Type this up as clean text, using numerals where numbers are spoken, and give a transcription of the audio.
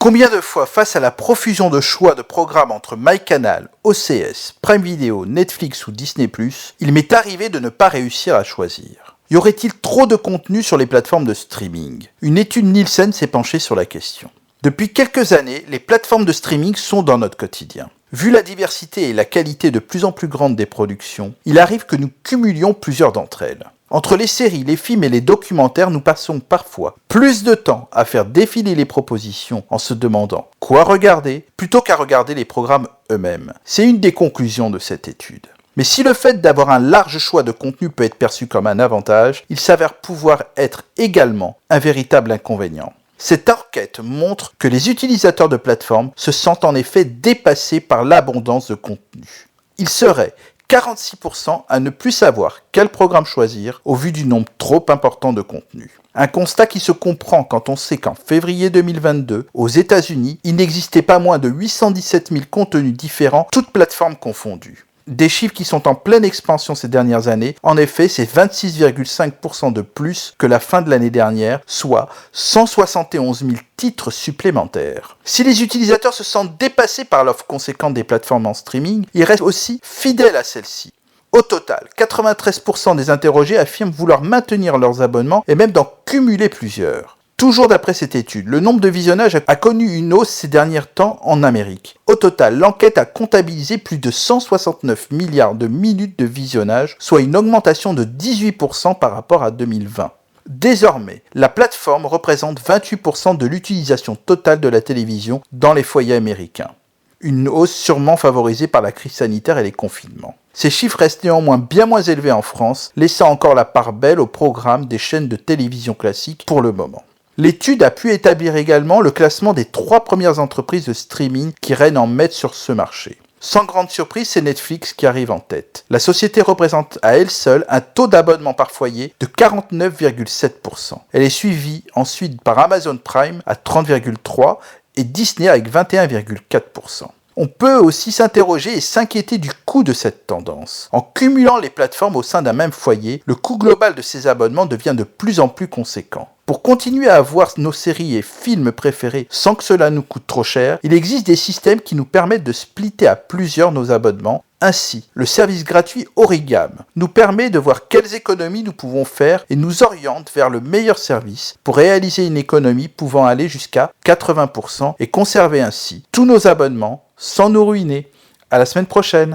Combien de fois, face à la profusion de choix de programmes entre MyCanal, OCS, Prime Video, Netflix ou Disney+, il m'est arrivé de ne pas réussir à choisir. Y aurait-il trop de contenu sur les plateformes de streaming? Une étude Nielsen s'est penchée sur la question. Depuis quelques années, les plateformes de streaming sont dans notre quotidien. Vu la diversité et la qualité de plus en plus grande des productions, il arrive que nous cumulions plusieurs d'entre elles. Entre les séries, les films et les documentaires, nous passons parfois plus de temps à faire défiler les propositions en se demandant quoi regarder plutôt qu'à regarder les programmes eux-mêmes. C'est une des conclusions de cette étude. Mais si le fait d'avoir un large choix de contenu peut être perçu comme un avantage, il s'avère pouvoir être également un véritable inconvénient. Cette enquête montre que les utilisateurs de plateformes se sentent en effet dépassés par l'abondance de contenu. Ils seraient 46% à ne plus savoir quel programme choisir au vu du nombre trop important de contenus. Un constat qui se comprend quand on sait qu'en février 2022, aux États-Unis, il n'existait pas moins de 817 000 contenus différents, toutes plateformes confondues. Des chiffres qui sont en pleine expansion ces dernières années. En effet, c'est 26,5% de plus que la fin de l'année dernière, soit 171 000 titres supplémentaires. Si les utilisateurs se sentent dépassés par l'offre conséquente des plateformes en streaming, ils restent aussi fidèles à celles-ci. Au total, 93% des interrogés affirment vouloir maintenir leurs abonnements et même d'en cumuler plusieurs. Toujours d'après cette étude, le nombre de visionnages a connu une hausse ces derniers temps en Amérique. Au total, l'enquête a comptabilisé plus de 169 milliards de minutes de visionnage, soit une augmentation de 18% par rapport à 2020. Désormais, la plateforme représente 28% de l'utilisation totale de la télévision dans les foyers américains. Une hausse sûrement favorisée par la crise sanitaire et les confinements. Ces chiffres restent néanmoins bien moins élevés en France, laissant encore la part belle au programme des chaînes de télévision classiques pour le moment. L'étude a pu établir également le classement des 3 premières entreprises de streaming qui règnent en maître sur ce marché. Sans grande surprise, c'est Netflix qui arrive en tête. La société représente à elle seule un taux d'abonnement par foyer de 49,7%. Elle est suivie ensuite par Amazon Prime à 30,3% et Disney avec 21,4%. On peut aussi s'interroger et s'inquiéter du coût de cette tendance. En cumulant les plateformes au sein d'un même foyer, le coût global de ces abonnements devient de plus en plus conséquent. Pour continuer à avoir nos séries et films préférés sans que cela nous coûte trop cher, il existe des systèmes qui nous permettent de splitter à plusieurs nos abonnements. Ainsi, le service gratuit Origam nous permet de voir quelles économies nous pouvons faire et nous oriente vers le meilleur service pour réaliser une économie pouvant aller jusqu'à 80% et conserver ainsi tous nos abonnements sans nous ruiner. À la semaine prochaine!